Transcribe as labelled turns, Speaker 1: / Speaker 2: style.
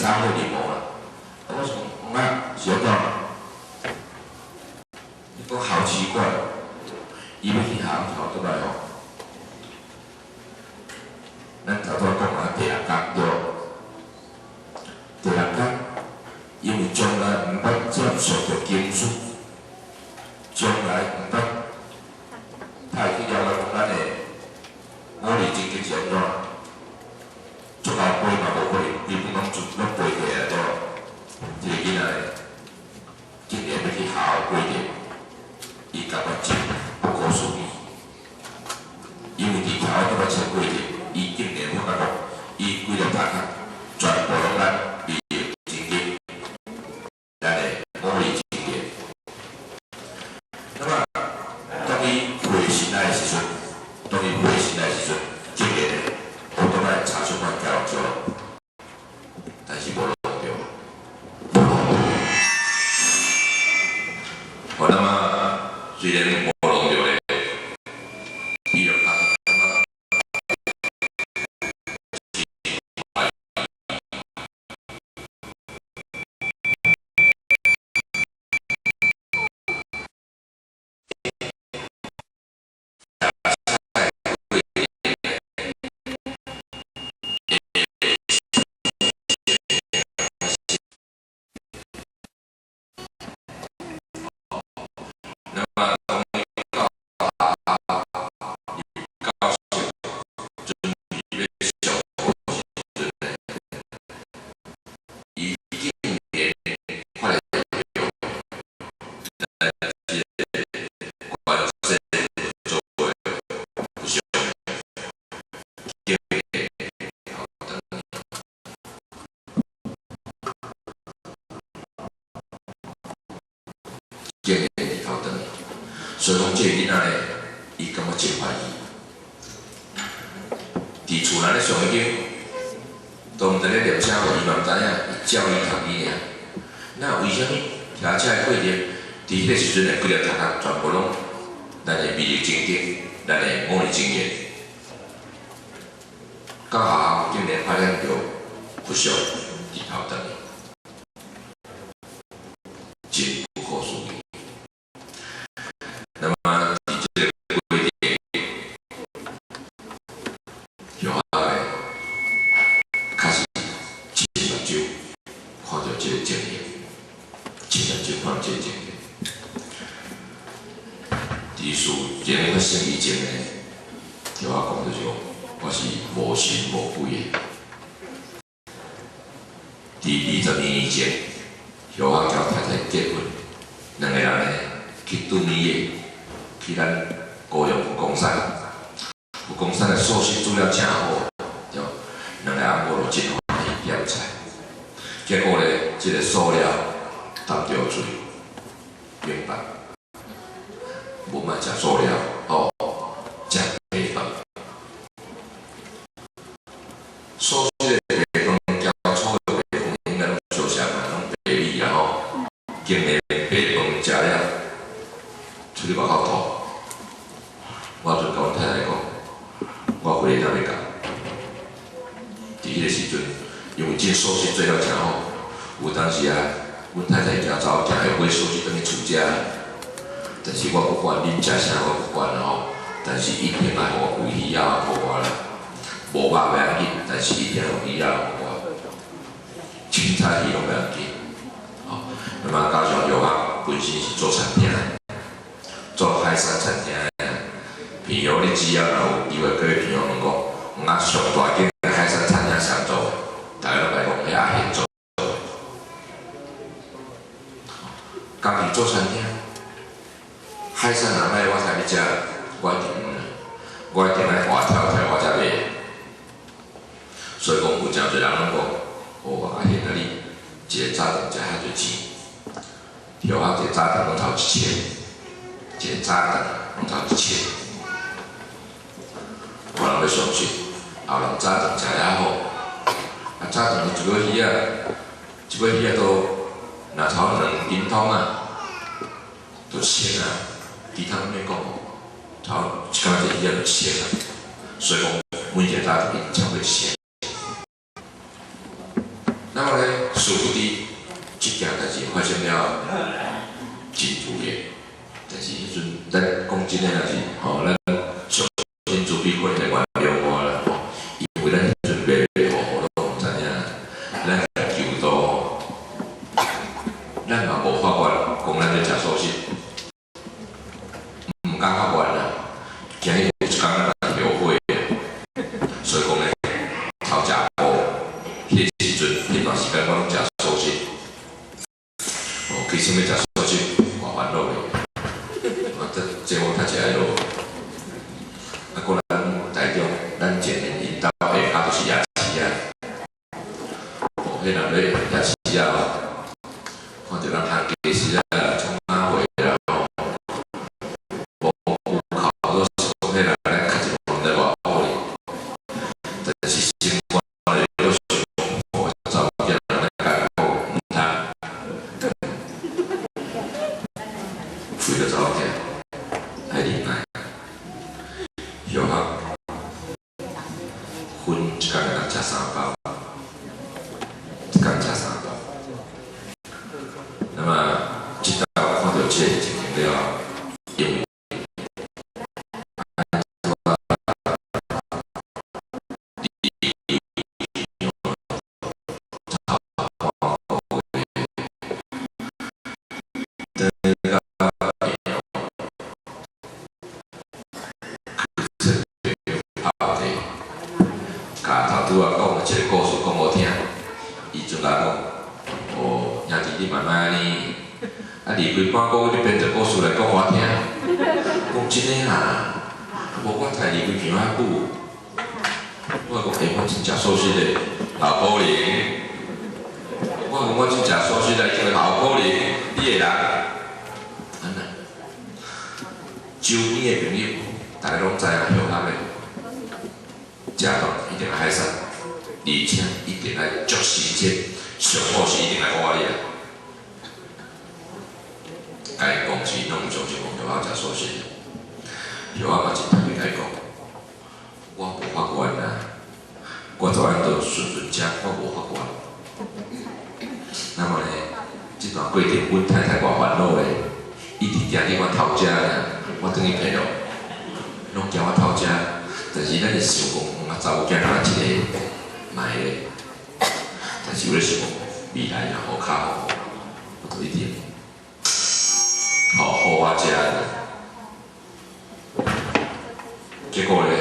Speaker 1: 早会入无啦。我讲是安怎？你讲好奇怪，伊要去学校倒来吼，咱头拄讲第六工对，第六工，因为将来毋捌接受着经书，将来毋捌，他会去了解讲咱的五字经经是安怎，足够背嘛无可能，基本拢背起来对。一个囡仔今年要去学校规定，伊感觉真不可思议，因为伫桥拄捌签规定，伊今年我感觉伊几个同学全部拢咱毕业成绩，咱的五字经典。那么当伊回心来的时阵，今年我都来查询看交少，但是无弄着。我那么虽然无弄着咧，伊就感觉今年日头长，所以讲这个囡仔咧，伊感觉真欢喜。伫厝内咧上已经，都毋知咧念啥话，伊嘛毋知影，伊照伊读伊尔。那为虾米徛遮个过程，伫迄个时阵诶，几个同学全部拢咱诶美丽经典，咱诶五字经验，到学校竟然发现着不少日头长，真不可思议。那么，伫即个规定，学校诶开始亲目睭看到即个经验，亲目睭看到即个经验。伫事情发生以前呢，学校讲就是讲，我是无神无鬼的。伫20年以前，学校交太太结婚，两个人呢去度蜜月。去咱高雄福光山，福光山的寿星煮了真好，对，两个阿婆就真欢喜点菜。结果呢，这个塑料澹着水，明白？无莫食塑料，哦，食白饭。所以的白饭交粗的白饭，应该拢小啥嘛，拢白米啦吼。今日白饭食了，出去外口吐。我就甲阮太太讲，我回来才要讲。伫迄个时阵，因为这寿司做了真好，有当时啊，阮太太行走，行去买寿司转去厝食。但是我不管恁食啥，我不管啦吼。但是一定爱互我有鱼仔互我啦，无肉袂要紧，但是一定有鱼仔互我。青菜鱼拢袂要紧。吼，那么高雄有啊，本身是做餐厅的，做海产餐厅的。平遥，你只要若有机会过去平遥问讲，上大间的海产餐厅谁做的？大家拢来讲，遐阿贤做。家己做餐厅，海产若歹，我才要食，我一定爱活跳我才买。所以讲，有真侪人拢讲，哦，阿贤啊，你一个早顿食遐侪钱，学校一个早顿拢头1000，一个早顿拢头1000。我人要相信，后人早顿食了好，啊早顿一个鱼仔都若头2斤桶啊，就1000啊，其他免讲，头一工一鱼仔就1000啊，所以讲每一个早顿一定超过1000。那么呢？殊不知，即件代志发生了真有诶。但是迄阵，咱讲真诶，若是吼，咱上天主必会来原谅我啦，因为咱迄阵袂好，都毋知影，咱求道，咱嘛无法愿讲咱咧食素食，毋敢法愿啦，惊伊有一天咱庙会，所以讲咧，头食补，迄个时阵，迄段时间我拢食素食，哦，其实要食素食，偌烦恼诶。这我较食落，啊，搁咱台中，咱前面因兜下骹就是夜市啊，哦，迄若咧夜市啊，看到人行街市啊，从哪位啦，吼，无有口都说迄人咧较一万在外口哩，但是生活咧都是我查某囝人咧艰苦，毋通，为了查某囝。太厉害，小学分一工人食3包，一工食3包。那么，直到看到这个情形了，因为拄啊讲一个故事讲好听，伊就甲讲，哦，兄弟你慢慢安尼，啊离开半个月你编一个故事来讲我听，讲真诶啦，无我才离开乡遐久，我讲我真正素食诶，老可能，我讲我真正素食诶，叫老可能，你会人，安那，周边诶朋友，大家拢知影乡下诶。食饭一定要海产，而且一定要足新鲜，上好是一定要活的。该公司拢唔相信讲小可食素食，小可嘛真特别来讲，我无法愿啊，我昨晚都顺食，我无法愿。那么呢，这段过程阮太太偌烦恼咧，伊直定伫我头家咧，我等伊陪咯，拢惊我头家。但是咱是想讲，查某囝仔一个买咧，但是我咧想讲，未来若好较好，我就一定好好我食。结果咧，